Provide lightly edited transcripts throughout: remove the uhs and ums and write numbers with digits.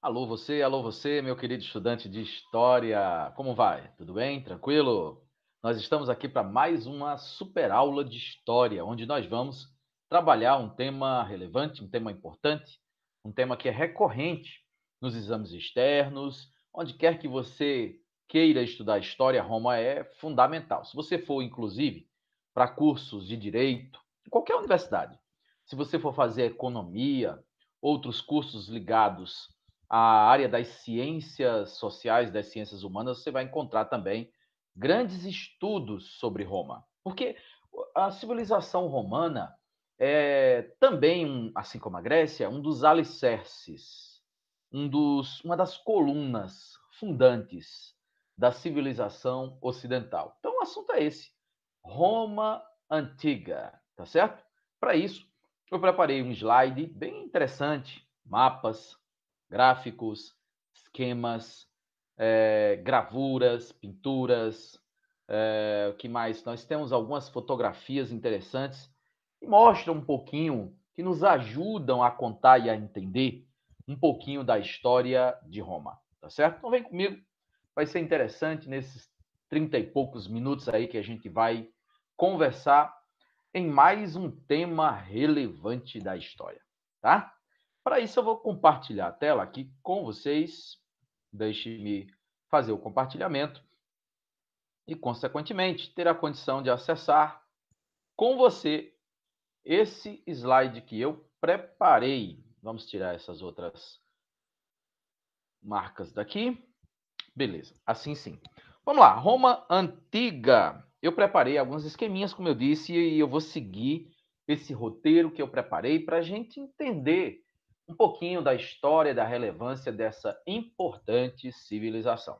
Alô você, meu querido estudante de história. Como vai? Tudo bem? Tranquilo? Nós estamos aqui para mais uma super aula de história, onde nós vamos trabalhar um tema relevante, um tema importante, um tema que é recorrente nos exames externos, onde quer que você queira estudar história, Roma é fundamental. Se você for, inclusive, para cursos de direito, em qualquer universidade, se você for fazer economia, outros cursos ligados a área das ciências sociais, das ciências humanas, você vai encontrar também grandes estudos sobre Roma. Porque a civilização romana é também, assim como a Grécia, um dos alicerces, uma das colunas fundantes da civilização ocidental. Então, o assunto é esse: Roma Antiga, tá certo? Para isso, eu preparei um slide bem interessante, mapas, gráficos, esquemas, gravuras, pinturas, o que mais? Nós temos algumas fotografias interessantes que mostram um pouquinho, que nos ajudam a contar e a entender um pouquinho da história de Roma, tá certo? Então vem comigo, vai ser interessante nesses 30 e poucos minutos aí que a gente vai conversar em mais um tema relevante da história, tá? Para isso, eu vou compartilhar a tela aqui com vocês. Deixe-me fazer o compartilhamento e, consequentemente, ter a condição de acessar com você esse slide que eu preparei. Vamos tirar essas outras marcas daqui. Beleza, assim sim. Vamos lá, Roma Antiga. Eu preparei alguns esqueminhas, como eu disse, e eu vou seguir esse roteiro que eu preparei para a gente entender um pouquinho da história, da relevância dessa importante civilização.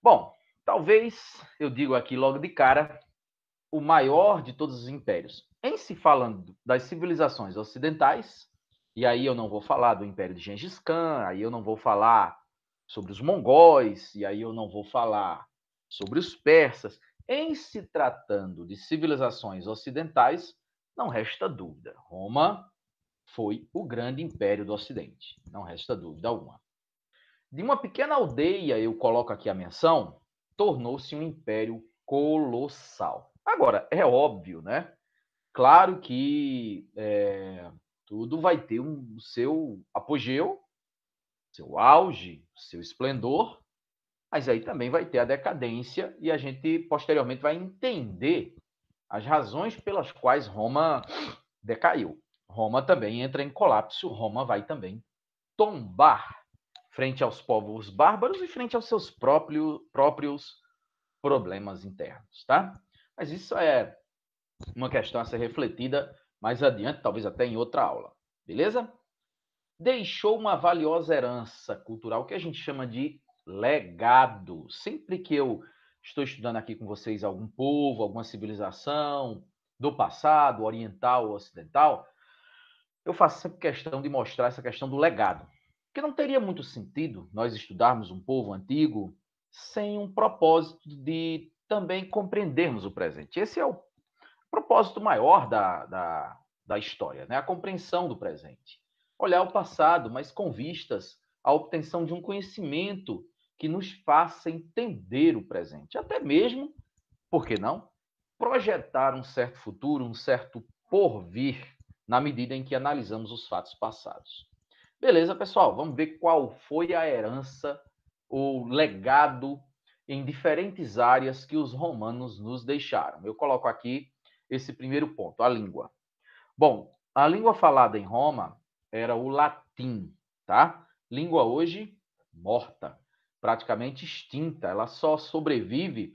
Bom, talvez eu digo aqui logo de cara, o maior de todos os impérios. Em se falando das civilizações ocidentais, e aí eu não vou falar do Império de Gengis Khan, aí eu não vou falar sobre os mongóis, e aí eu não vou falar sobre os persas. Em se tratando de civilizações ocidentais, não resta dúvida. Roma foi o grande império do Ocidente, não resta dúvida alguma. De uma pequena aldeia, eu coloco aqui a menção, tornou-se um império colossal. Agora, é óbvio, né? Claro que tudo vai ter o seu apogeu, seu auge, seu esplendor, mas aí também vai ter a decadência e a gente posteriormente vai entender as razões pelas quais Roma decaiu. Roma também entra em colapso, Roma vai também tombar frente aos povos bárbaros e frente aos seus próprios problemas internos, tá? Mas isso é uma questão a ser refletida mais adiante, talvez até em outra aula, beleza? Deixou uma valiosa herança cultural que a gente chama de legado. Sempre que eu estou estudando aqui com vocês algum povo, alguma civilização do passado, oriental ou ocidental, eu faço sempre questão de mostrar essa questão do legado. Porque não teria muito sentido nós estudarmos um povo antigo sem um propósito de também compreendermos o presente. Esse é o propósito maior da história, né? A compreensão do presente. Olhar o passado, mas com vistas à obtenção de um conhecimento que nos faça entender o presente. Até mesmo, por que não, projetar um certo futuro, um certo porvir, na medida em que analisamos os fatos passados. Beleza, pessoal? Vamos ver qual foi a herança, o legado em diferentes áreas que os romanos nos deixaram. Eu coloco aqui esse primeiro ponto, a língua. Bom, a língua falada em Roma era o latim, tá? Língua hoje morta, praticamente extinta. Ela só sobrevive.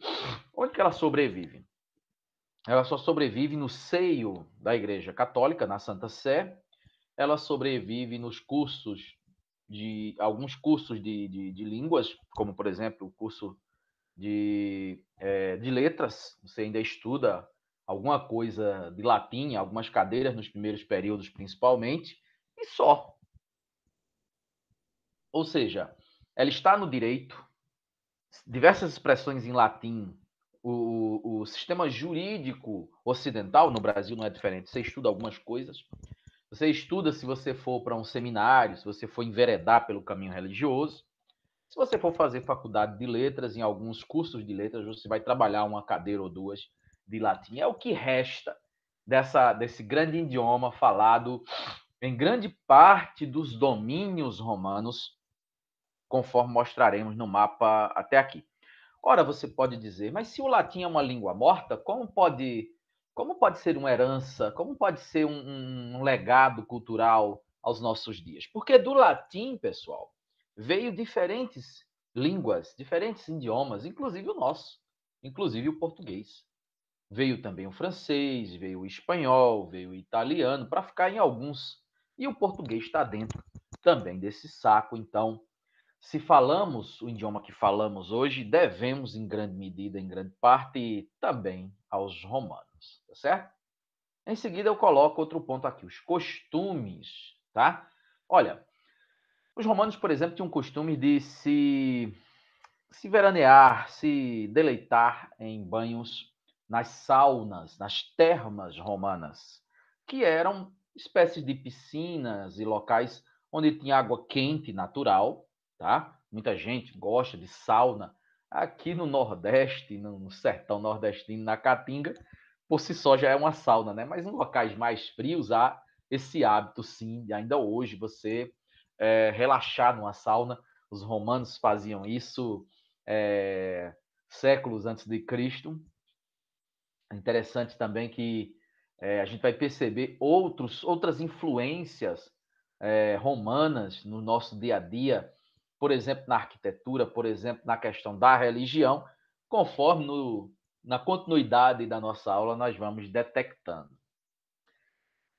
Onde que ela sobrevive? Ela só sobrevive no seio da Igreja Católica, na Santa Sé. Ela sobrevive nos cursos alguns cursos de línguas, como por exemplo o curso de letras. Você ainda estuda alguma coisa de latim, algumas cadeiras nos primeiros períodos principalmente, e só. Ou seja, ela está no direito, diversas expressões em latim. O sistema jurídico ocidental, no Brasil não é diferente, você estuda algumas coisas, Você estuda se você for para um seminário, se você for enveredar pelo caminho religioso. Se você for fazer faculdade de letras, em alguns cursos de letras, você vai trabalhar uma cadeira ou duas de latim. É o que resta desse grande idioma falado em grande parte dos domínios romanos, conforme mostraremos no mapa até aqui. Ora, você pode dizer, mas se o latim é uma língua morta, como pode ser uma herança, como pode ser um legado cultural aos nossos dias? Porque do latim, pessoal, veio diferentes línguas, diferentes idiomas, inclusive o nosso, inclusive o português. Veio também o francês, veio o espanhol, veio o italiano, para ficar em alguns. E o português está dentro também desse saco. Então, se falamos o idioma que falamos hoje, devemos, em grande medida, em grande parte, também aos romanos, tá certo? Em seguida, eu coloco outro ponto aqui, os costumes, tá? Olha, os romanos, por exemplo, tinham o costume de se veranear, se deleitar em banhos nas saunas, nas termas romanas, que eram espécies de piscinas e locais onde tinha água quente natural, tá? Muita gente gosta de sauna. Aqui no Nordeste, no sertão nordestino, na Caatinga, por si só já é uma sauna, né? Mas em locais mais frios há esse hábito, sim, de ainda hoje você relaxar numa sauna. Os romanos faziam isso séculos antes de Cristo. É interessante também que a gente vai perceber outras influências romanas no nosso dia a dia, por exemplo, na arquitetura, por exemplo, na questão da religião, conforme na continuidade da nossa aula nós vamos detectando.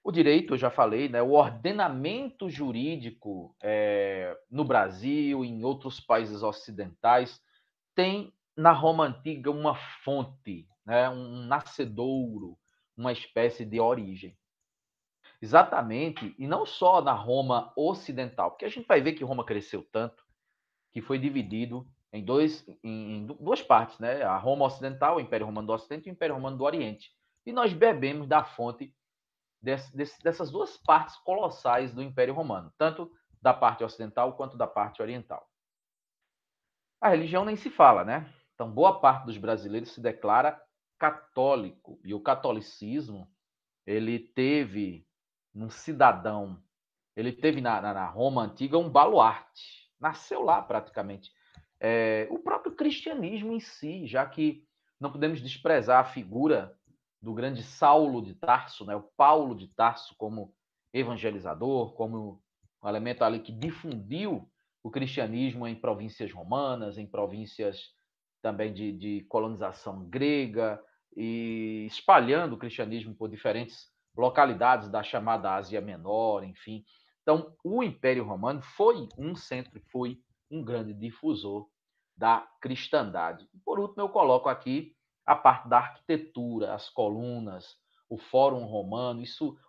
O direito, eu já falei, né, o ordenamento jurídico no Brasil e em outros países ocidentais tem na Roma Antiga uma fonte, né, um nascedouro, uma espécie de origem. Exatamente, e não só na Roma Ocidental, porque a gente vai ver que Roma cresceu tanto que foi dividido em duas partes, né? A Roma Ocidental, o Império Romano do Ocidente e o Império Romano do Oriente. E nós bebemos da fonte dessas duas partes colossais do Império Romano, tanto da parte ocidental quanto da parte oriental. A religião nem se fala, né? Então, boa parte dos brasileiros se declara católico. E o catolicismo, ele teve num cidadão, ele teve na Roma antiga um baluarte. Nasceu lá praticamente. O próprio cristianismo em si, já que não podemos desprezar a figura do grande Saulo de Tarso, né? O Paulo de Tarso, como evangelizador, como um elemento ali que difundiu o cristianismo em províncias romanas, em províncias também de colonização grega, e espalhando o cristianismo por diferentes localidades da chamada Ásia Menor, enfim. Então, o Império Romano foi um centro, foi um grande difusor da cristandade. Por último, eu coloco aqui a parte da arquitetura, as colunas, o Fórum Romano,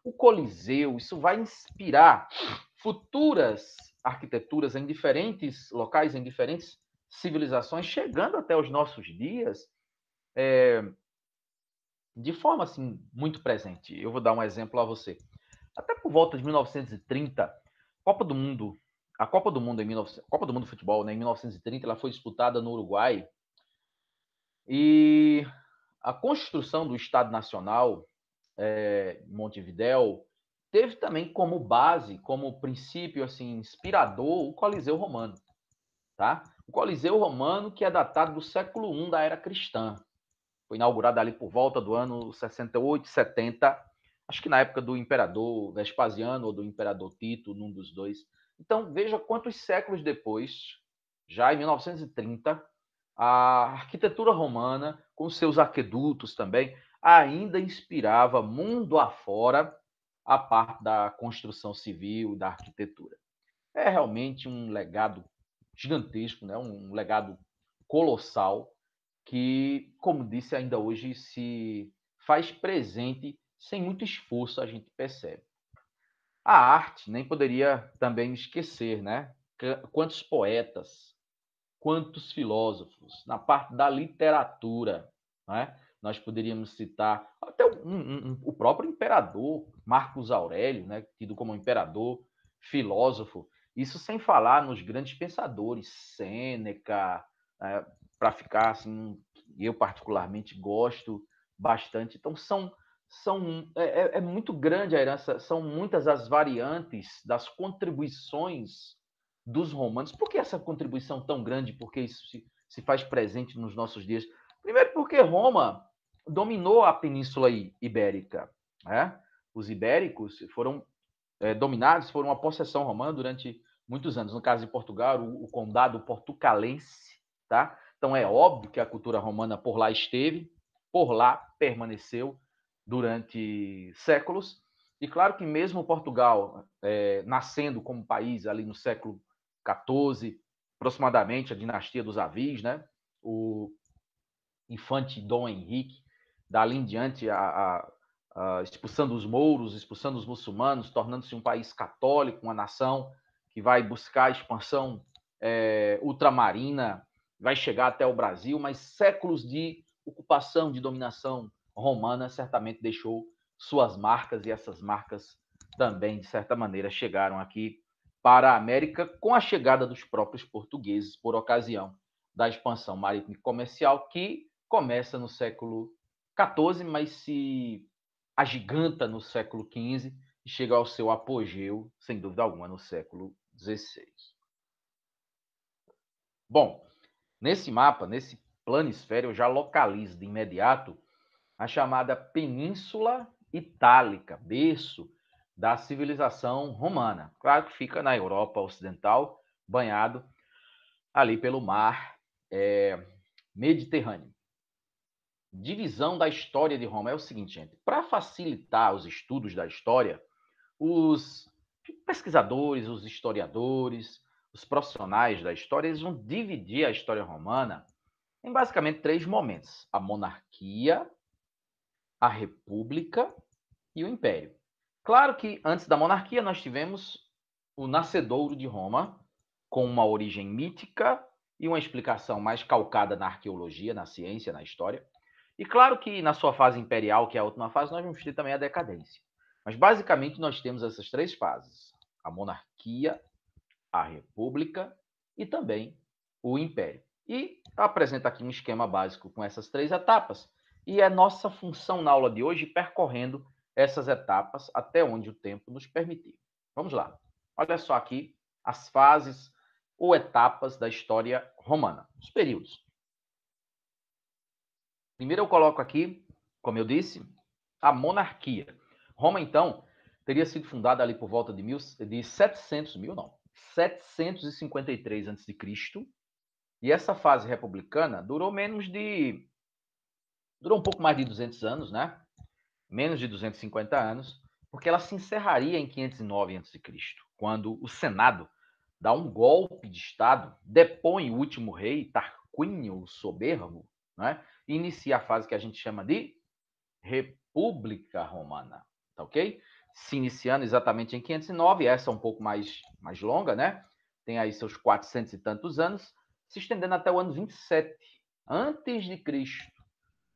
o Coliseu, isso vai inspirar futuras arquiteturas em diferentes locais, em diferentes civilizações, chegando até os nossos dias, de forma assim muito presente. Eu vou dar um exemplo a você. Até por volta de 1930, Copa do Mundo, a Copa do Mundo Copa do Mundo de Futebol, né, em 1930, ela foi disputada no Uruguai e a construção do Estado Nacional Montevidéu teve também como base, como princípio assim inspirador o Coliseu Romano, tá? O Coliseu Romano que é datado do século I da era cristã. Foi inaugurado ali por volta do ano 68, 70, acho que na época do imperador Vespasiano ou do imperador Tito, num dos dois. Então, veja quantos séculos depois, já em 1930, a arquitetura romana, com seus aquedutos também, ainda inspirava mundo afora a parte da construção civil, da arquitetura. É realmente um legado gigantesco, né? Um legado colossal que, como disse, ainda hoje se faz presente sem muito esforço, a gente percebe. A arte nem poderia também esquecer, né? Quantos poetas, quantos filósofos, na parte da literatura, né? nós poderíamos citar até o próprio imperador Marcos Aurélio, né, tido como imperador, filósofo, isso sem falar nos grandes pensadores, Sêneca, para ficar assim, eu particularmente gosto bastante. Então, é muito grande a herança, são muitas as variantes das contribuições dos romanos. Por que essa contribuição tão grande? Porque isso se faz presente nos nossos dias? Primeiro, porque Roma dominou a Península Ibérica. Né? Os ibéricos foram dominados, foram uma possessão romana durante muitos anos. No caso de Portugal, o condado portucalense. Tá? Então, é óbvio que a cultura romana por lá esteve, por lá permaneceu durante séculos. E claro que mesmo Portugal, nascendo como país ali no século XIV, aproximadamente, a dinastia dos Avis, né? O infante Dom Henrique, dali em diante, expulsando os mouros, expulsando os muçulmanos, tornando-se um país católico, uma nação que vai buscar a expansão ultramarina, vai chegar até o Brasil, mas séculos de ocupação, de dominação romana certamente deixou suas marcas, e essas marcas também, de certa maneira, chegaram aqui para a América com a chegada dos próprios portugueses, por ocasião da expansão marítima e comercial, que começa no século XIV, mas se agiganta no século XV e chega ao seu apogeu, sem dúvida alguma, no século XVI. Bom, nesse mapa, nesse planisfério, eu já localizo de imediato a chamada Península Itálica, berço da civilização romana. Claro que fica na Europa Ocidental, banhado ali pelo mar Mediterrâneo. Divisão da história de Roma é o seguinte, gente. Para facilitar os estudos da história, os pesquisadores, os historiadores, os profissionais da história, eles vão dividir a história romana em basicamente 3 momentos: a monarquia, a república e o império. Claro que antes da monarquia nós tivemos o nascedouro de Roma, com uma origem mítica e uma explicação mais calcada na arqueologia, na ciência, na história. E claro que na sua fase imperial, que é a última fase, nós vamos ter também a decadência. Mas basicamente nós temos essas 3 fases: a monarquia, a república e também o império. E apresenta aqui um esquema básico com essas 3 etapas. E é nossa função na aula de hoje percorrendo essas etapas até onde o tempo nos permitir. Vamos lá. Olha só aqui as fases ou etapas da história romana, os períodos. Primeiro eu coloco aqui, como eu disse, a monarquia. Roma, então, teria sido fundada ali por volta de 753 a.C., e essa fase republicana durou um pouco mais de 200 anos, né? Menos de 250 anos, porque ela se encerraria em 509 a.C., quando o Senado dá um golpe de Estado, depõe o último rei, Tarquínio o Soberbo, né? E inicia a fase que a gente chama de República Romana, tá ok? Se iniciando exatamente em 509, essa é um pouco mais longa, né? Tem aí seus 400 e tantos anos, se estendendo até o ano 27 antes de Cristo,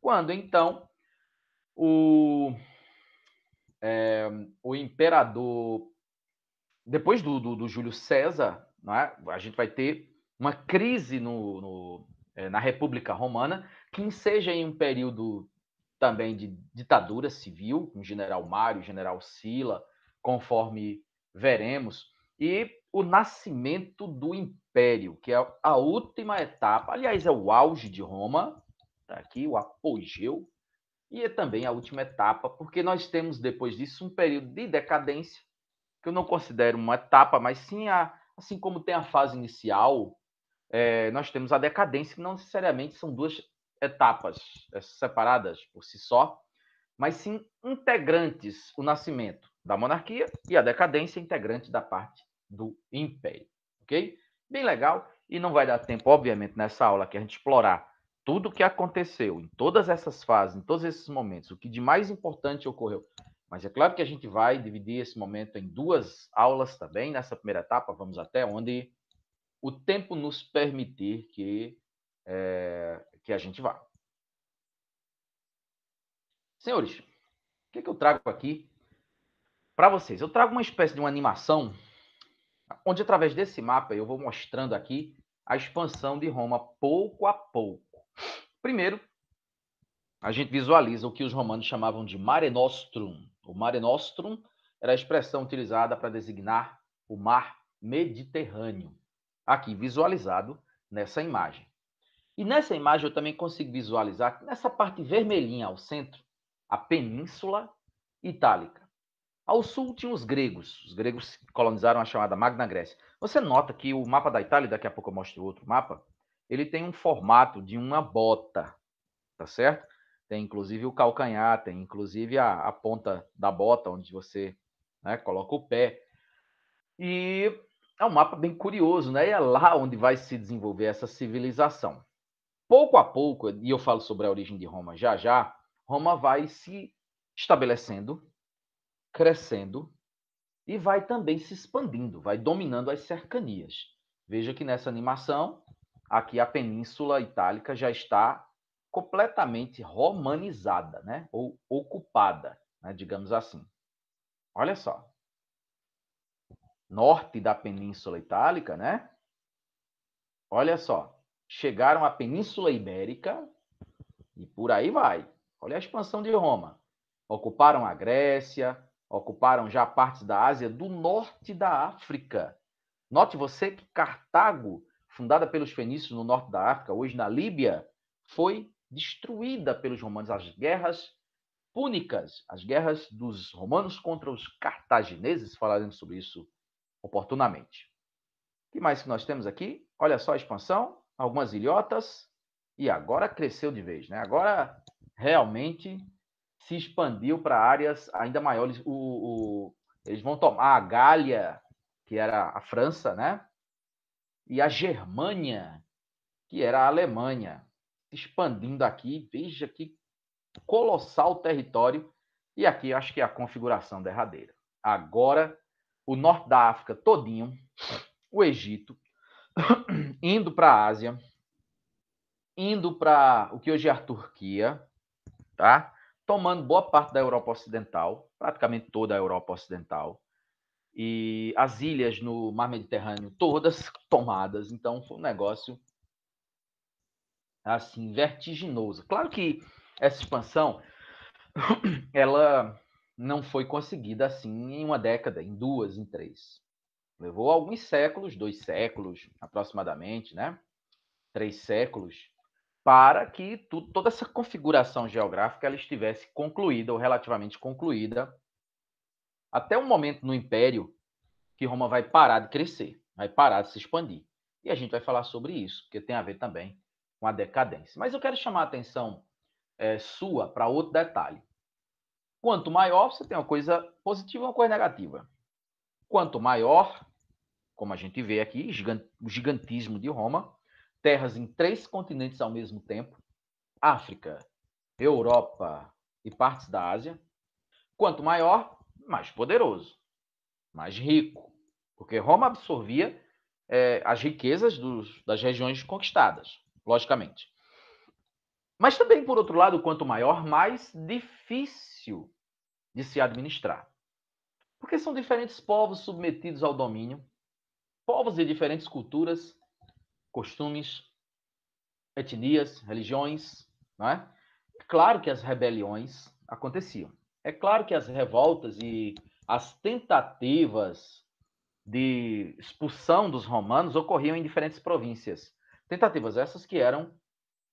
quando então o imperador, depois do Júlio César, né, a gente vai ter uma crise na República Romana, que enseja em um período também de ditadura civil, com o general Mário, o general Sila, conforme veremos, e o nascimento do Império, que é a última etapa, aliás, é o auge de Roma, tá aqui, o apogeu, e é também a última etapa, porque nós temos depois disso um período de decadência, que eu não considero uma etapa, mas sim, assim como tem a fase inicial, nós temos a decadência, que não necessariamente são 2 etapas separadas por si só, mas sim integrantes: o nascimento da monarquia e a decadência integrante da parte do império. Ok? Bem legal, e não vai dar tempo, obviamente, nessa aula aqui a gente explorar tudo o que aconteceu em todas essas fases, em todos esses momentos, o que de mais importante ocorreu. Mas é claro que a gente vai dividir esse momento em 2 aulas também. Nessa primeira etapa, vamos até onde o tempo nos permitir que a gente vá. Senhores, o que eu trago aqui para vocês? Eu trago uma espécie de uma animação, onde através desse mapa eu vou mostrando aqui a expansão de Roma pouco a pouco. Primeiro, a gente visualiza o que os romanos chamavam de Mare Nostrum. O Mare Nostrum era a expressão utilizada para designar o mar Mediterrâneo, aqui visualizado nessa imagem. E nessa imagem eu também consigo visualizar, nessa parte vermelhinha ao centro, a Península Itálica. Ao sul tinham os gregos colonizaram a chamada Magna Grécia. Você nota que o mapa da Itália, daqui a pouco eu mostro outro mapa, ele tem um formato de uma bota, tá certo? Tem inclusive o calcanhar, tem inclusive a ponta da bota, onde você, né, coloca o pé. E é um mapa bem curioso, né? E é lá onde vai se desenvolver essa civilização. Pouco a pouco, e eu falo sobre a origem de Roma já já, Roma vai se estabelecendo, crescendo e vai também se expandindo, vai dominando as cercanias. Veja que nessa animação, aqui a Península Itálica já está completamente romanizada, né? Ou ocupada, né? Digamos assim. Olha só. Norte da Península Itálica, né? Olha só. Chegaram à Península Ibérica e por aí vai. Olha a expansão de Roma. Ocuparam a Grécia, ocuparam já partes da Ásia, do norte da África. Note você que Cartago, fundada pelos fenícios no norte da África, hoje na Líbia, foi destruída pelos romanos. As guerras púnicas, as guerras dos romanos contra os cartagineses, falaremos sobre isso oportunamente. O que mais que nós temos aqui? Olha só a expansão, algumas ilhotas, e agora cresceu de vez, né? Agora realmente se expandiu para áreas ainda maiores. Eles vão tomar a Gália, que era a França, né? E a Germânia, que era a Alemanha, se expandindo aqui. Veja que colossal território. E aqui acho que é a configuração derradeira. Agora, o norte da África todinho, o Egito, indo para a Ásia, indo para o que hoje é a Turquia, tá? Tomando boa parte da Europa Ocidental, praticamente toda a Europa Ocidental, e as ilhas no Mar Mediterrâneo todas tomadas. Então foi um negócio assim vertiginoso. Claro que essa expansão ela não foi conseguida assim em uma década, em duas, em três. Levou alguns séculos, 2 séculos aproximadamente, né? 3 séculos, para que toda essa configuração geográfica ela estivesse concluída ou relativamente concluída, até um momento no Império que Roma vai parar de crescer, vai parar de se expandir. E a gente vai falar sobre isso, porque tem a ver também com a decadência. Mas eu quero chamar a atenção sua para outro detalhe. Quanto maior, você tem uma coisa positiva e uma coisa negativa. Quanto maior, como a gente vê aqui, o gigantismo de Roma, terras em 3 continentes ao mesmo tempo, África, Europa e partes da Ásia. Quanto maior, mais poderoso, mais rico, porque Roma absorvia as riquezas das regiões conquistadas, logicamente. Mas também, por outro lado, quanto maior, mais difícil de se administrar. Porque são diferentes povos submetidos ao domínio, povos de diferentes culturas, costumes, etnias, religiões, não é? É claro que as rebeliões aconteciam. É claro que as revoltas e as tentativas de expulsão dos romanos ocorriam em diferentes províncias. Tentativas essas que eram,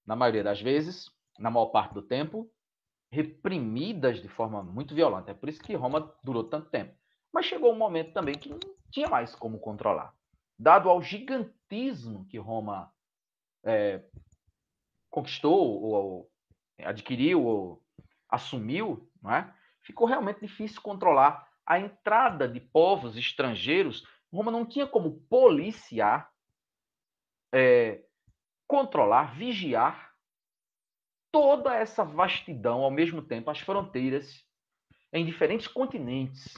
na maioria das vezes, na maior parte do tempo, reprimidas de forma muito violenta. É por isso que Roma durou tanto tempo. Mas chegou um momento também que não tinha mais como controlar. Dado ao gigantismo que Roma conquistou, ou adquiriu, ou assumiu, não é? Ficou realmente difícil controlar a entrada de povos estrangeiros. Roma não tinha como policiar, controlar, vigiar toda essa vastidão ao mesmo tempo, as fronteiras em diferentes continentes.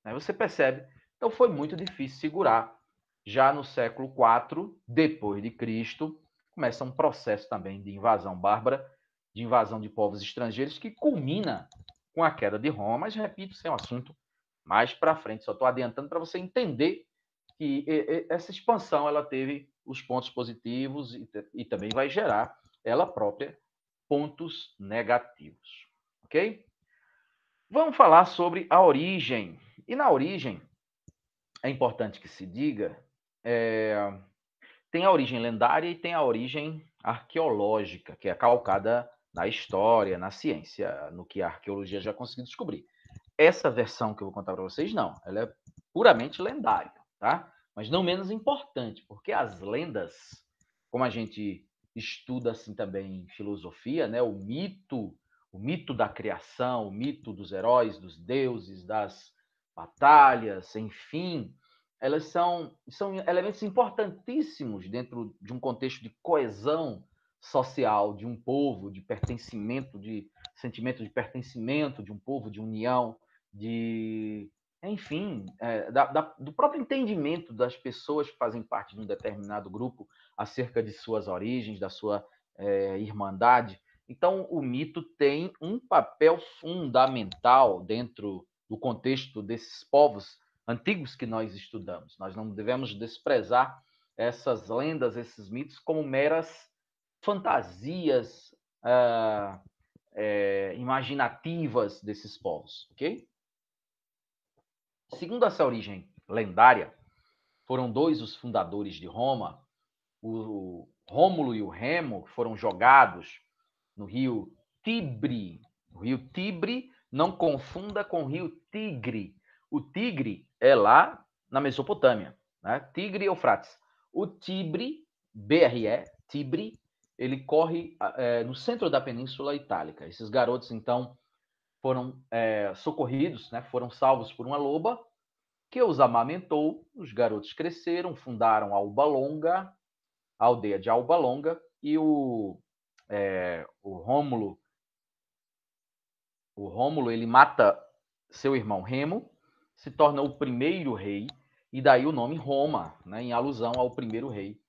Né? Você percebe? Então foi muito difícil segurar. Já no século IV depois de Cristo, começa um processo também de invasão bárbara de invasão de povos estrangeiros que culmina com a queda de Roma, mas, repito, isso é um assunto mais para frente. Só estou adiantando para você entender que essa expansão ela teve os pontos positivos e também vai gerar ela própria pontos negativos, ok? Vamos falar sobre a origem. E na origem, é importante que se diga, tem a origem lendária e tem a origem arqueológica, que é calcada na história, na ciência, no que a arqueologia já conseguiu descobrir. Essa versão que eu vou contar para vocês, não. Ela é puramente lendária, tá? Mas não menos importante, porque as lendas, como a gente estuda assim também em filosofia, né? O mito da criação, o mito dos heróis, dos deuses, das batalhas, enfim, elas são elementos importantíssimos dentro de um contexto de coesão social de um povo, de pertencimento, de sentimento de pertencimento de um povo, de união, de, enfim, do próprio entendimento das pessoas que fazem parte de um determinado grupo acerca de suas origens, da sua irmandade. Então, o mito tem um papel fundamental dentro do contexto desses povos antigos que nós estudamos. Nós não devemos desprezar essas lendas, esses mitos, como meras fantasias imaginativas desses povos, ok? Segundo essa origem lendária, foram dois os fundadores de Roma, o Rômulo e o Remo, que foram jogados no rio Tibre. O rio Tibre, não confunda com o rio Tigre. O Tigre é lá na Mesopotâmia, né? Tigre e Eufrates. O Tibre, BRE, Tibre, ele corre no centro da Península Itálica. Esses garotos, então, foram socorridos, né? Foram salvos por uma loba que os amamentou. Os garotos cresceram, fundaram Alba Longa, a aldeia de Alba Longa, e o Rômulo ele mata seu irmão Remo, se torna o primeiro rei, e daí o nome Roma, né, em alusão ao primeiro rei,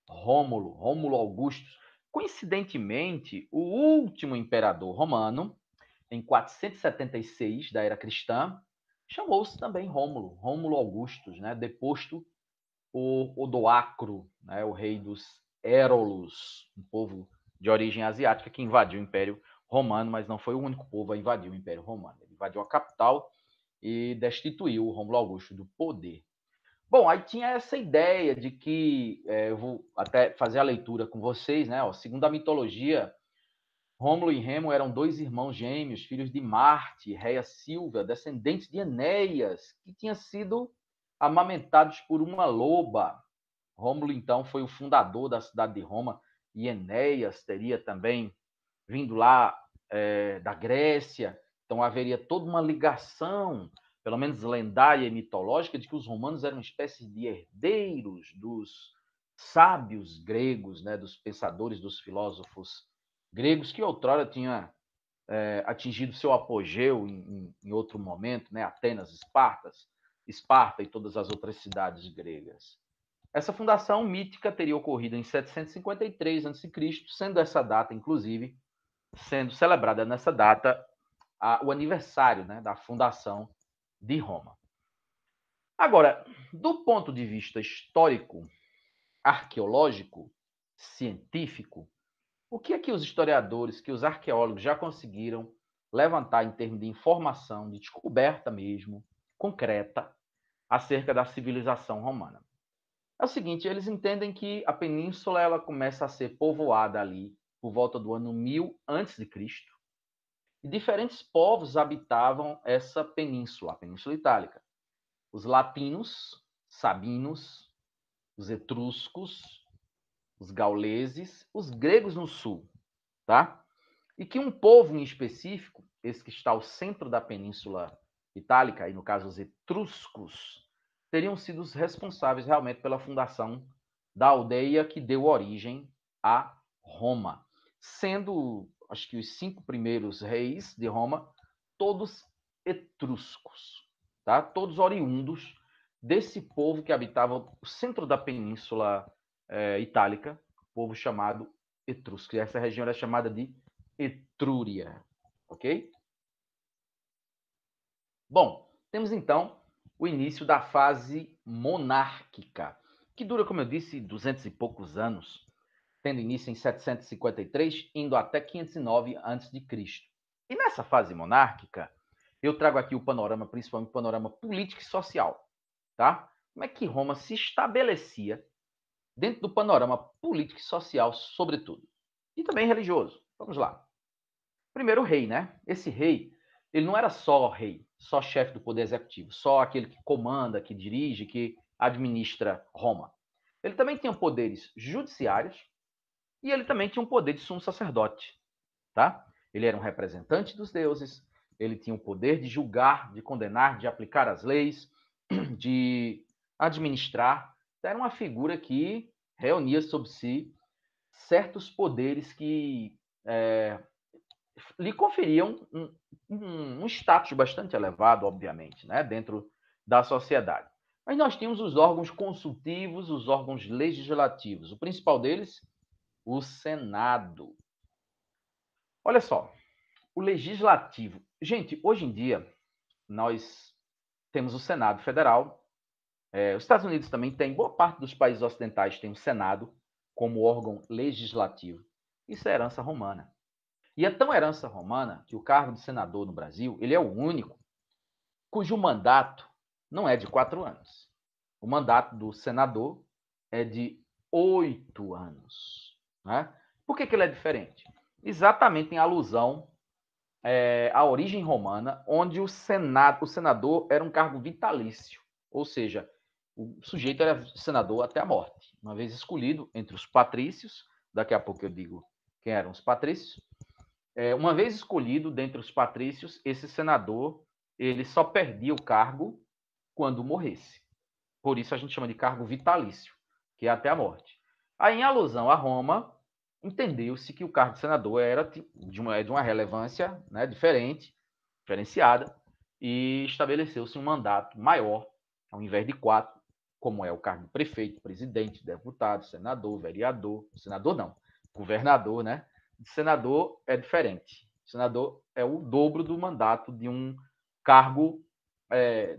Rômulo Augustus. Coincidentemente, o último imperador romano, em 476 da era cristã, chamou-se também Rômulo Augustus, né, deposto o Odoacro, né, o rei dos Érolos, um povo de origem asiática que invadiu o Império Romano, mas não foi o único povo a invadir o Império Romano. Ele invadiu a capital e destituiu o Rômulo Augusto do poder. Bom, aí tinha essa ideia de que, eu vou até fazer a leitura com vocês, né? Ó, segundo a mitologia, Rômulo e Remo eram dois irmãos gêmeos, filhos de Marte e Réia Silvia, descendentes de Enéas, que tinha sido amamentados por uma loba. Rômulo, então, foi o fundador da cidade de Roma, e Enéas teria também vindo lá da Grécia. Então, haveria toda uma ligação, pelo menos lendária e mitológica, de que os romanos eram uma espécie de herdeiros dos sábios gregos, né, dos pensadores, dos filósofos gregos, que outrora tinha atingido seu apogeu em outro momento, né, Atenas, Esparta e todas as outras cidades gregas. Essa fundação mítica teria ocorrido em 753 a.C., sendo essa data, inclusive, sendo celebrada nessa data o aniversário, né, da fundação de Roma. Agora, do ponto de vista histórico, arqueológico, científico, o que é que os historiadores, que os arqueólogos já conseguiram levantar em termos de informação, de descoberta mesmo, concreta, acerca da civilização romana? É o seguinte, eles entendem que a península ela começa a ser povoada ali por volta do ano 1000 a.C., e diferentes povos habitavam essa península, a Península Itálica. Os latinos, sabinos, os etruscos, os gauleses, os gregos no sul, tá? E que um povo em específico, esse que está ao centro da Península Itálica, e no caso os etruscos, teriam sido os responsáveis realmente pela fundação da aldeia que deu origem a Roma, sendo, acho que os 5 primeiros reis de Roma, todos etruscos, tá? Todos oriundos desse povo que habitava o centro da Península Itálica, povo chamado etrusco. E essa região era chamada de Etrúria, ok? Bom, temos então o início da fase monárquica, que dura, como eu disse, 200 e poucos anos, tendo início em 753, indo até 509 a.C. E nessa fase monárquica, eu trago aqui o panorama, principalmente o panorama político e social, tá? Como é que Roma se estabelecia dentro do panorama político e social, sobretudo, e também religioso. Vamos lá. Primeiro, o rei, né? Esse rei, ele não era só rei, só chefe do poder executivo, só aquele que comanda, que dirige, que administra Roma. Ele também tinha poderes judiciários e ele também tinha um poder de sumo sacerdote, tá? Ele era um representante dos deuses, ele tinha o poder de julgar, de condenar, de aplicar as leis, de administrar. Era uma figura que reunia sobre si certos poderes que lhe conferiam um status bastante elevado, obviamente, né, dentro da sociedade. Mas nós tínhamos os órgãos consultivos, os órgãos legislativos. O principal deles, o Senado. Olha só, o legislativo. Gente, hoje em dia, nós temos o Senado Federal. Os Estados Unidos também tem, boa parte dos países ocidentais tem o Senado como órgão legislativo. Isso é herança romana. E é tão herança romana que o cargo de senador no Brasil, ele é o único cujo mandato não é de 4 anos. O mandato do senador é de 8 anos. Né? Por que ele é diferente? Exatamente em alusão à origem romana, onde o senador era um cargo vitalício. Ou seja, o sujeito era senador até a morte. Uma vez escolhido entre os patrícios, daqui a pouco eu digo quem eram os patrícios, uma vez escolhido dentre os patrícios, esse senador ele só perdia o cargo quando morresse. Por isso a gente chama de cargo vitalício, que é até a morte. Aí, em alusão a Roma, entendeu-se que o cargo de senador era de uma relevância, né, diferenciada, e estabeleceu-se um mandato maior, ao invés de 4, como é o cargo de prefeito, presidente, deputado, senador, vereador, senador não, governador, né? Senador é diferente. Senador é o dobro do mandato de um cargo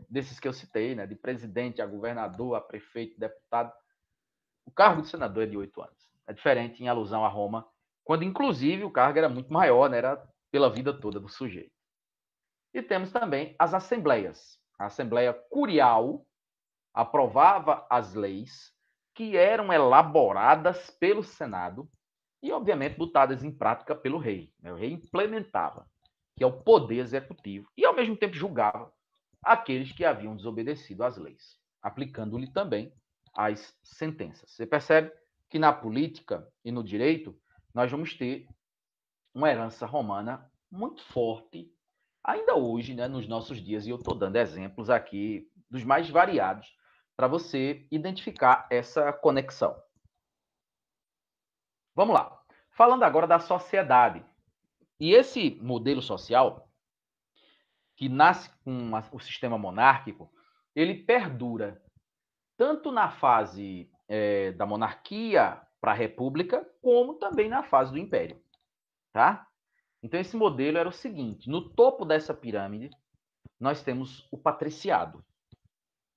desses que eu citei, né? De presidente a governador, a prefeito, deputado. O cargo de senador é de 8 anos. É diferente em alusão a Roma, quando inclusive o cargo era muito maior, né? Era pela vida toda do sujeito. E temos também as assembleias. A Assembleia Curial aprovava as leis que eram elaboradas pelo Senado e, obviamente, botadas em prática pelo rei. O rei implementava, que é o poder executivo, e, ao mesmo tempo, julgava aqueles que haviam desobedecido às leis, aplicando-lhe também as sentenças. Você percebe que na política e no direito nós vamos ter uma herança romana muito forte, ainda hoje, né, nos nossos dias, e eu estou dando exemplos aqui dos mais variados para você identificar essa conexão. Vamos lá. Falando agora da sociedade. E esse modelo social, que nasce com o sistema monárquico, ele perdura tanto na fase da monarquia para a república, como também na fase do império. Tá? Então, esse modelo era o seguinte: no topo dessa pirâmide, nós temos o patriciado.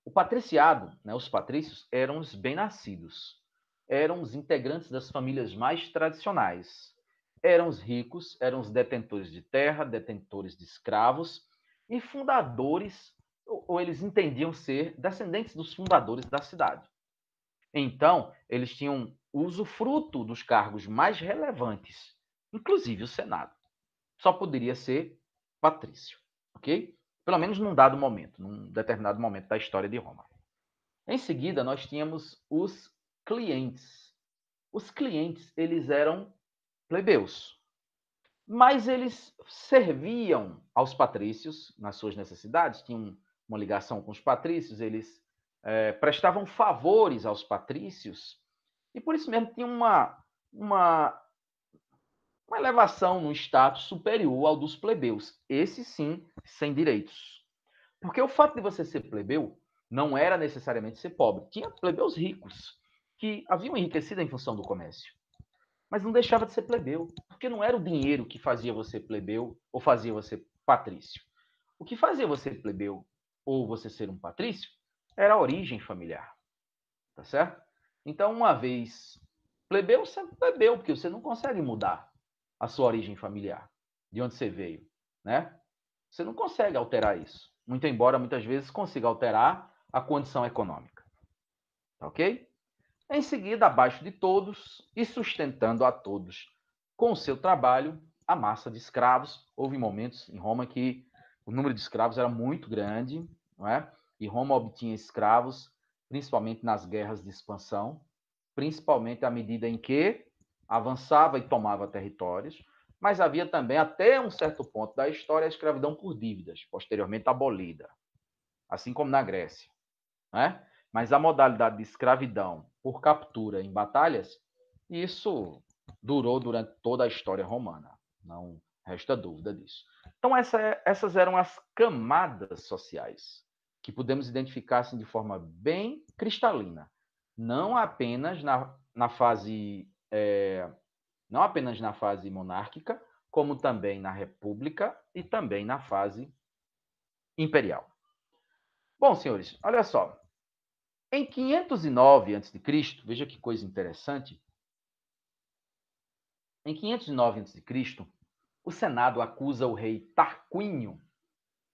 O patriciado, né, os patrícios, eram os bem-nascidos, eram os integrantes das famílias mais tradicionais, eram os ricos, eram os detentores de terra, detentores de escravos e fundadores, ou eles entendiam ser descendentes dos fundadores da cidade. Então, eles tinham usufruto dos cargos mais relevantes, inclusive o Senado. Só poderia ser patrício, ok? Pelo menos num dado momento, num determinado momento da história de Roma. Em seguida, nós tínhamos os clientes. Os clientes, eles eram plebeus, mas eles serviam aos patrícios nas suas necessidades, tinham uma ligação com os patrícios, eles prestavam favores aos patrícios, e por isso mesmo tinham uma elevação no status superior ao dos plebeus. Esse sim, sem direitos. Porque o fato de você ser plebeu não era necessariamente ser pobre. Tinha plebeus ricos que haviam enriquecido em função do comércio. Mas não deixava de ser plebeu, Porque não era o dinheiro que fazia você plebeu ou fazia você patrício. O que fazia você plebeu ou você ser um patrício era a origem familiar, tá certo? Então, uma vez plebeu, sempre plebeu, porque você não consegue mudar a sua origem familiar, de onde você veio, né? Você não consegue alterar isso. Muito embora muitas vezes consiga alterar a condição econômica. Tá ok? Em seguida, abaixo de todos e sustentando a todos com o seu trabalho, a massa de escravos. Houve momentos em Roma que o número de escravos era muito grande, não é? E Roma obtinha escravos, principalmente nas guerras de expansão, principalmente à medida em que avançava e tomava territórios, mas havia também, até um certo ponto da história, a escravidão por dívidas, posteriormente abolida, assim como na Grécia, né? Mas a modalidade de escravidão por captura em batalhas, isso durou durante toda a história romana, não resta dúvida disso. Então, essas eram as camadas sociais que podemos identificar assim, de forma bem cristalina, não apenas na fase não apenas na fase monárquica, como também na república e também na fase imperial. Bom, senhores, olha só. Em 509 a.C., veja que coisa interessante. Em 509 a.C., o Senado acusa o rei Tarquínio,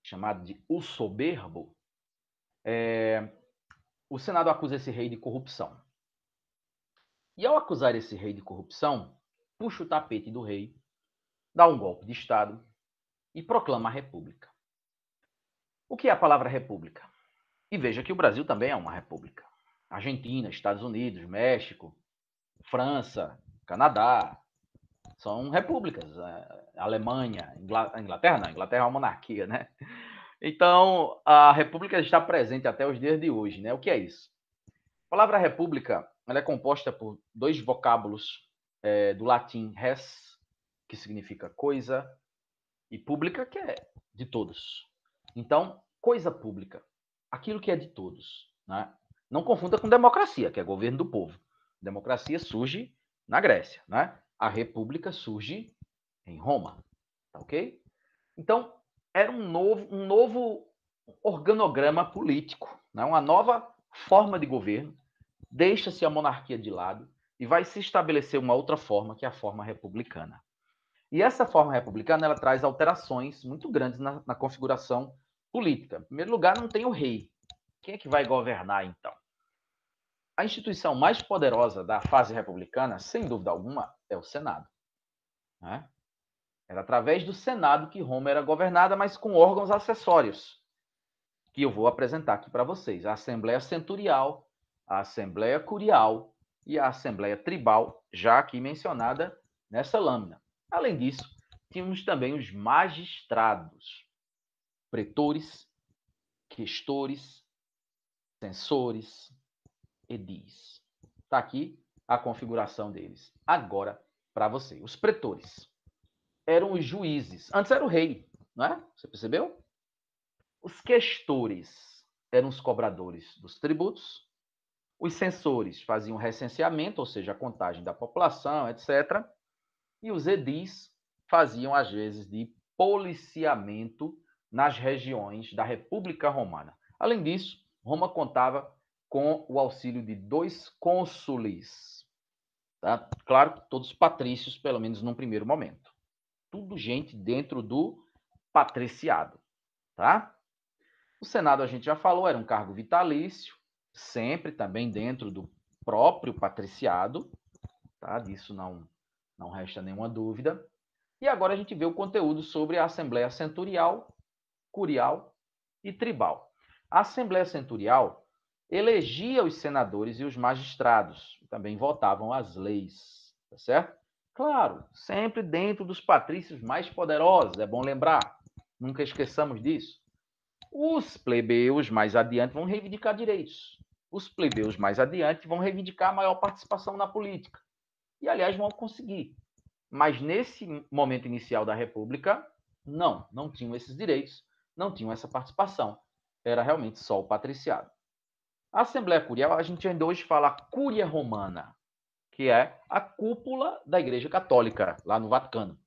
chamado de o Soberbo. O Senado acusa esse rei de corrupção. E ao acusar esse rei de corrupção, puxa o tapete do rei, dá um golpe de Estado e proclama a república. O que é a palavra república? E veja que o Brasil também é uma república. Argentina, Estados Unidos, México, França, Canadá, são repúblicas. Alemanha, Inglaterra não, Inglaterra é uma monarquia, né? Então, a república está presente até os dias de hoje, né? O que é isso? A palavra república, ela é composta por dois vocábulos do latim res, que significa coisa, e pública, que é de todos. Então, coisa pública, aquilo que é de todos, né? Não confunda com democracia, que é governo do povo. Democracia surge na Grécia, né? A república surge em Roma, tá ok? Então, era um novo organograma político, né? Uma nova forma de governo. Deixa-se a monarquia de lado e vai se estabelecer uma outra forma, que é a forma republicana. E essa forma republicana ela traz alterações muito grandes na configuração política. Em primeiro lugar, não tem o rei. Quem é que vai governar, então? A instituição mais poderosa da fase republicana, sem dúvida alguma, é o Senado. Né? Era através do Senado que Roma era governada, mas com órgãos acessórios, que eu vou apresentar aqui para vocês. A Assembleia Centurial, a Assembleia Curial e a Assembleia Tribal, já aqui mencionada nessa lâmina. Além disso, tínhamos também os magistrados, pretores, questores, censores, edis. Está aqui a configuração deles. Agora, para você. Os pretores eram os juízes. Antes era o rei, não é? Você percebeu? Os questores eram os cobradores dos tributos. Os censores faziam o recenseamento, ou seja, a contagem da população, etc. E os edis faziam, às vezes, de policiamento nas regiões da República Romana. Além disso, Roma contava com o auxílio de 2 cônsules. Tá? Claro que todos patrícios, pelo menos num primeiro momento. Tudo gente dentro do patriciado. Tá? O Senado, a gente já falou, era um cargo vitalício, sempre também dentro do próprio patriciado. Tá? Disso não resta nenhuma dúvida. E agora a gente vê o conteúdo sobre a Assembleia Centurial, Curial e Tribal. A Assembleia Centurial elegia os senadores e os magistrados, também votavam as leis, tá certo? Claro, sempre dentro dos patrícios mais poderosos, é bom lembrar, nunca esqueçamos disso. Os plebeus mais adiante vão reivindicar direitos. Os plebeus mais adiante vão reivindicar maior participação na política. E, aliás, vão conseguir. Mas nesse momento inicial da República, não tinham esses direitos, não tinham essa participação. Era realmente só o patriciado. A Assembleia Curial, a gente ainda hoje fala Cúria Romana. que é a cúpula da Igreja Católica, lá no Vaticano.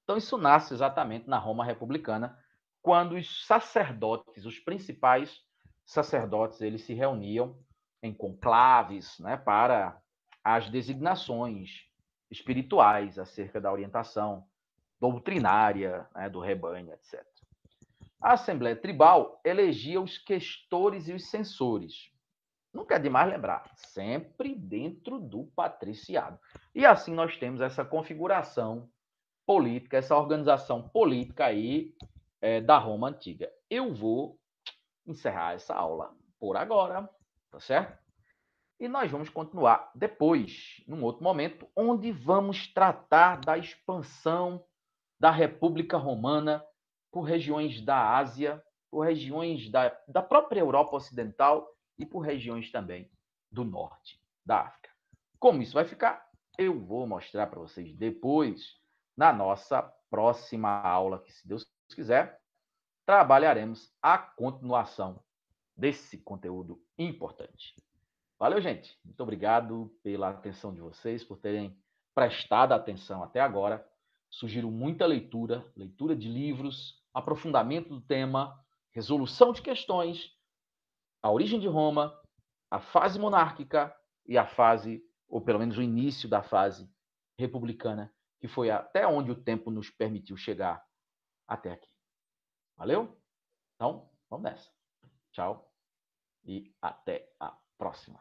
Então, isso nasce exatamente na Roma republicana, quando os sacerdotes, os principais sacerdotes, eles se reuniam em conclaves, né, para as designações espirituais acerca da orientação doutrinária, né, do rebanho, etc. A Assembleia Tribal elegia os questores e os censores. Nunca é demais lembrar, sempre dentro do patriciado. E assim nós temos essa configuração política, essa organização política aí da Roma Antiga. Eu vou encerrar essa aula por agora, tá certo? E nós vamos continuar depois, num outro momento, onde vamos tratar da expansão da República Romana por regiões da Ásia, por regiões da própria Europa Ocidental e por regiões também do norte da África. Como isso vai ficar, eu vou mostrar para vocês depois, na nossa próxima aula, que, se Deus quiser, trabalharemos a continuação desse conteúdo importante. Valeu, gente. Muito obrigado pela atenção de vocês, por terem prestado atenção até agora. Sugiro muita leitura, leitura de livros, aprofundamento do tema, resolução de questões, a origem de Roma, a fase monárquica e a fase, ou pelo menos o início da fase republicana, que foi até onde o tempo nos permitiu chegar até aqui. Valeu? Então, vamos nessa. Tchau e até a próxima.